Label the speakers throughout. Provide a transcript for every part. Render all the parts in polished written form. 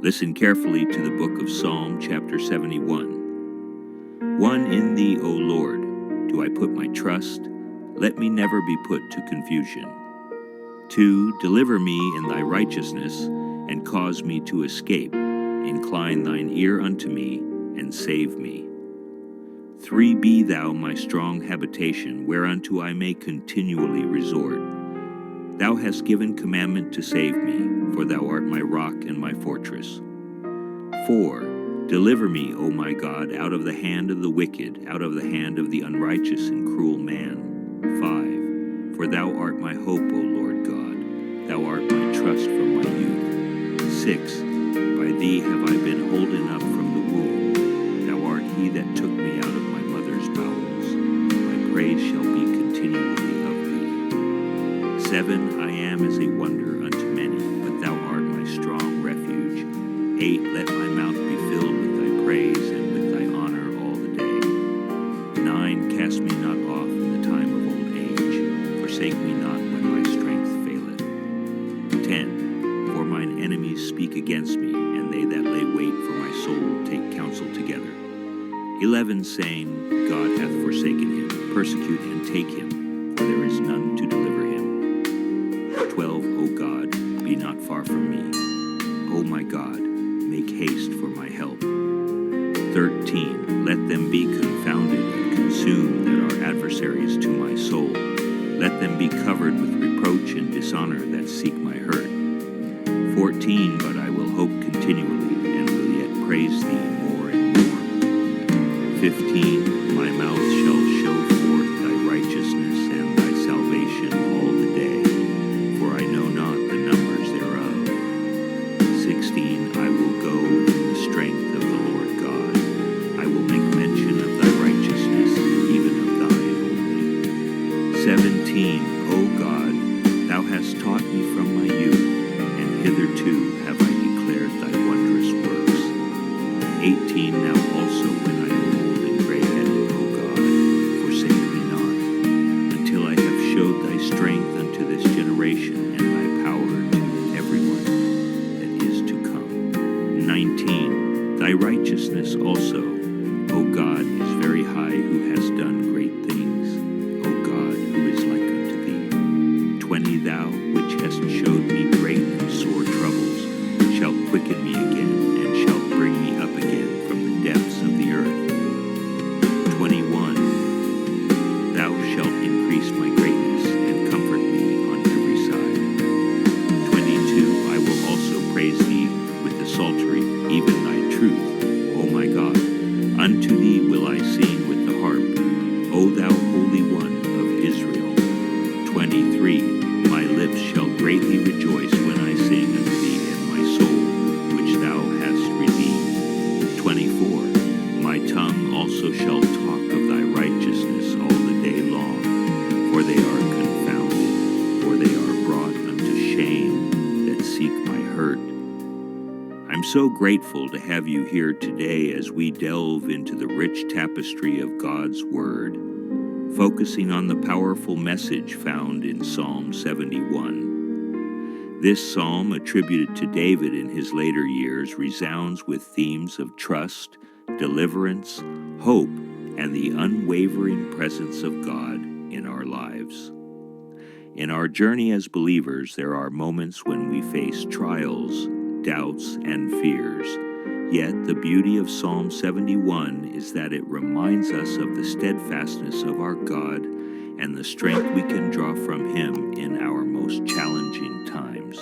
Speaker 1: Listen carefully to the book of Psalm chapter 71. 1 In thee, O Lord, do I put my trust. Let me never be put to confusion. 2 Deliver me in thy righteousness, and cause me to escape. Incline thine ear unto me, and save me. 3 Be thou my strong habitation, whereunto I may continually resort. Thou hast given commandment to save me, for thou art my rock and my fortress. 4 Deliver me, O my God, out of the hand of the wicked, out of the hand of the unrighteous and cruel man. 5 For thou art my hope, O Lord God, thou art my trust from my youth. 6 By thee have I been holden up from the womb. Thou art he that took me out of my mother's bowels. My praise shall be continually of thee. 7 I am as a wonder unto many, but thou art my strong refuge. 8 Let my mouth be filled with thy praise and with thy honor all the day. 9 Cast me not off in the time of old age. Forsake me not when my strength faileth. 10 For mine enemies speak against me, and they that lay wait for my soul take counsel together. 11 Saying, God hath forsaken him. Persecute and take him, for there is none to deliver him. 12 O God, be not far from me. O my God, make haste for my help. 13 Let them be confounded and consumed that are adversaries to my soul. Let them be covered with reproach and dishonor that seek my hurt. 14 But I will hope continually, and will yet praise thee more and more. 15 My mouth shall show forth thy righteousness and thy salvation all the day, for I know not the numbers thereof. 16 I will go in the strength of the Lord God. I will make mention of thy righteousness, even of thine only. 17 O God, thou hast taught me from my youth, and hitherto have I declared thy wondrous works. 18 Now also when I am old and gray-headed, O God, forsake me not, until I have showed thy strength unto this generation, and thy power to everyone that is to come. 19 Thy righteousness also, O God, is very high, who has done great things. O God, who is like unto thee. 20 Thou, which hast showed me great and sore troubles, shalt quicken me again, and shalt bring me up again from the depths of the earth. 21 Thou shalt increase my greatness, and comfort me on every side. 22 I will also praise thee with the psaltery, even thy truth, O my God. Unto thee will I sing with the harp, O thou Holy One of Israel. 23 My lips shall greatly rejoice when I sing unto thee in my soul, which thou hast redeemed. 24 My tongue also shall talk of thy righteousness all the day long, for they are confounded, for they are brought unto shame that seek my hurt. I'm so grateful to have you here today as we delve into the rich tapestry of God's Word, focusing on the powerful message found in Psalm 71. This psalm, attributed to David in his later years, resounds with themes of trust, deliverance, hope, and the unwavering presence of God in our lives. In our journey as believers, there are moments when we face trials, doubts, and fears. Yet the beauty of Psalm 71 is that it reminds us of the steadfastness of our God and the strength we can draw from Him in our most challenging times.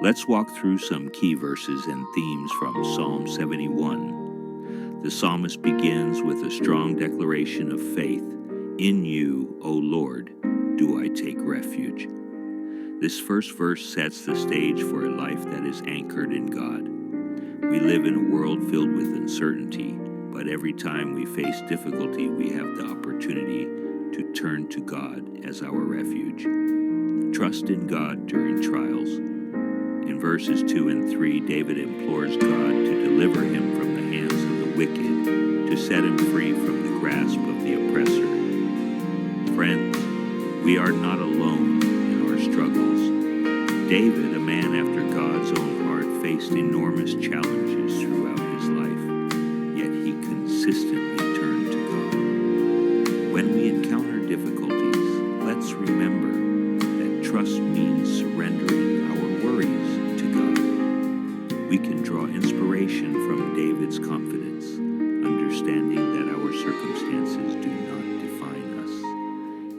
Speaker 1: Let's walk through some key verses and themes from Psalm 71. The psalmist begins with a strong declaration of faith. In you, O Lord, do I take refuge. This first verse sets the stage for a life that is anchored in God. We live in a world filled with uncertainty, but every time we face difficulty, we have the opportunity to turn to God as our refuge. Trust in God during trials. In verses 2 and 3, David implores God to deliver him from the hands of the wicked, to set him free from the grasp of the oppressor. Friends, we are not alone in our struggles. David, a man after God's own heart, faced enormous challenges throughout his life, yet he consistently turned to God. When we encounter difficulties, let's remember that trust means surrendering our worries to God. We can draw inspiration from David's confidence, understanding that our circumstances do not define us.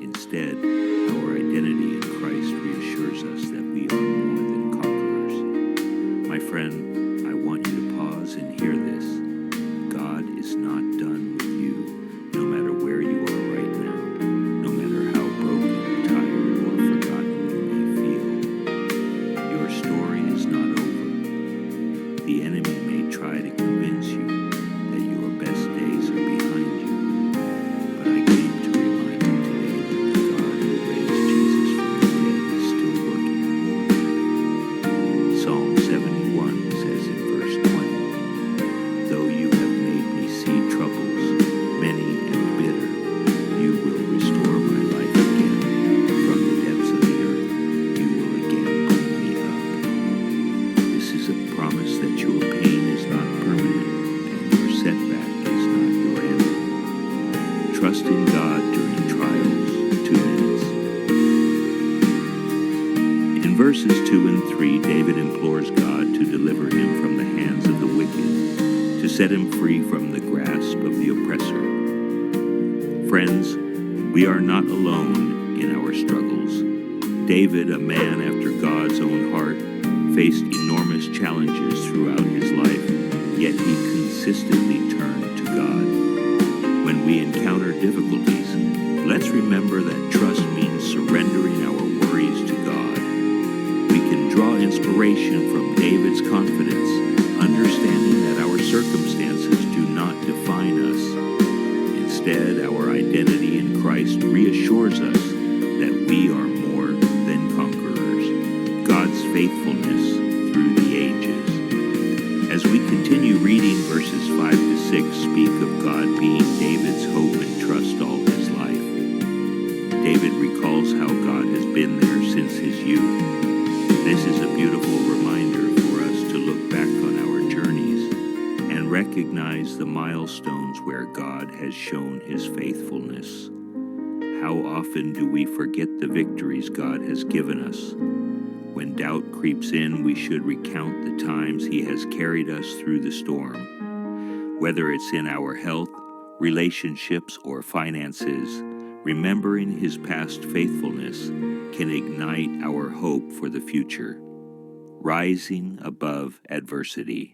Speaker 1: Instead, our identity in Christ reassures us that we are more than conquerors. My friend, I want you to pause and hear this. God is not done with you, no matter where you are right now, no matter how broken, tired, or forgotten you may feel. Your story is not over. The enemy may try to convince you that your best days are behind you, but I came to remind you today that the God who raised Jesus from the dead is still working in your life. Psalm 71 says in verse 20, "Though you have made me see troubles, many and bitter, you will restore my life again. From the depths of the earth, you will again bring me up." This is a promise that your pain is not permanent and your setback is not your end. Trust in God during trials. 2 minutes. In verses 2 and 3, David implores God to deliver him from the hands of the wicked, to set him free from the grasp of the oppressor. Friends, we are not alone in our struggles. David, a man after God's own heart, faced enormous challenges throughout his life, yet he consistently turned to God. When we encounter difficulties, let's remember that trust means surrendering our worries to God. We can draw inspiration from David's confidence, understanding that our circumstances do not define us. Instead, our identity in Christ reassures us that we are more than conquerors. God's faithfulness through the ages. As we continue reading, verses 5 to 6 speak of God being David's hope and trust all his life. David recalls how God has been there since his youth. This is a beautiful reminder for us to look back on our journeys and recognize the milestones where God has shown his faithfulness. How often do we forget the victories God has given us? When doubt creeps in, we should recount the times he has carried us through the storm. Whether it's in our health, relationships, or finances, remembering his past faithfulness can ignite our hope for the future. Rising above adversity.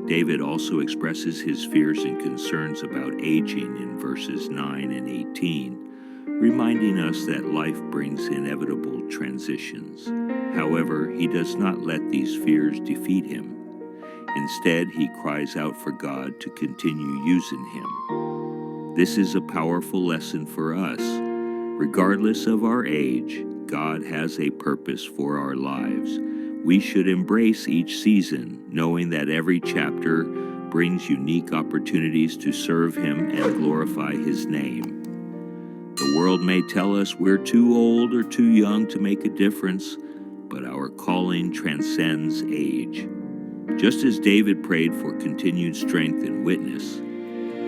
Speaker 1: David also expresses his fears and concerns about aging in verses 9 and 18, reminding us that life brings inevitable transitions. However, he does not let these fears defeat him. Instead, he cries out for God to continue using him. This is a powerful lesson for us. Regardless of our age, God has a purpose for our lives. We should embrace each season, knowing that every chapter brings unique opportunities to serve him and glorify his name. The world may tell us we're too old or too young to make a difference, but our calling transcends age. Just as David prayed for continued strength and witness,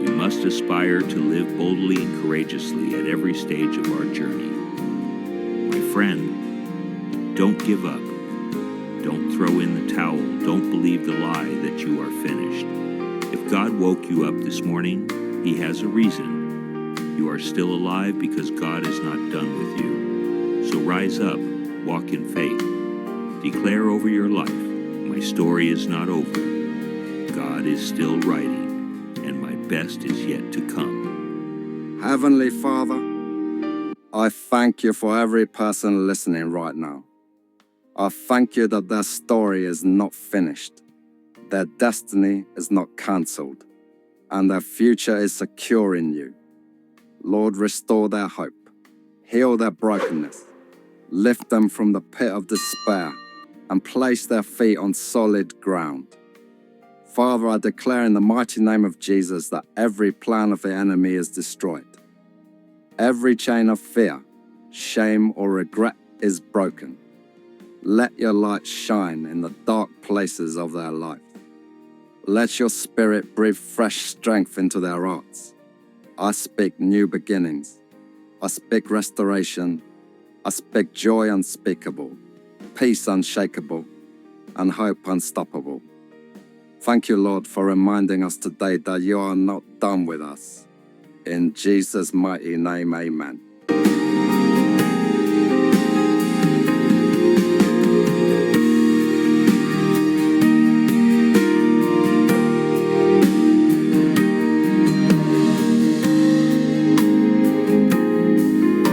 Speaker 1: we must aspire to live boldly and courageously at every stage of our journey. My friend, don't give up. Don't throw in the towel. Don't believe the lie that you are finished. If God woke you up this morning, he has a reason. You are still alive because God is not done with you. So rise up, walk in faith. Declare over your life, my story is not over. God is still writing, and my best is yet to come.
Speaker 2: Heavenly Father, I thank you for every person listening right now. I thank you that their story is not finished, their destiny is not cancelled, and their future is secure in you. Lord, restore their hope, heal their brokenness, lift them from the pit of despair, and place their feet on solid ground. Father, I declare in the mighty name of Jesus that every plan of the enemy is destroyed. Every chain of fear, shame, or regret is broken. Let your light shine in the dark places of their life. Let your spirit breathe fresh strength into their hearts. I speak new beginnings. I speak restoration. I speak joy unspeakable, peace unshakable, and hope unstoppable. Thank you, Lord, for reminding us today that you are not done with us. In Jesus' mighty name, amen.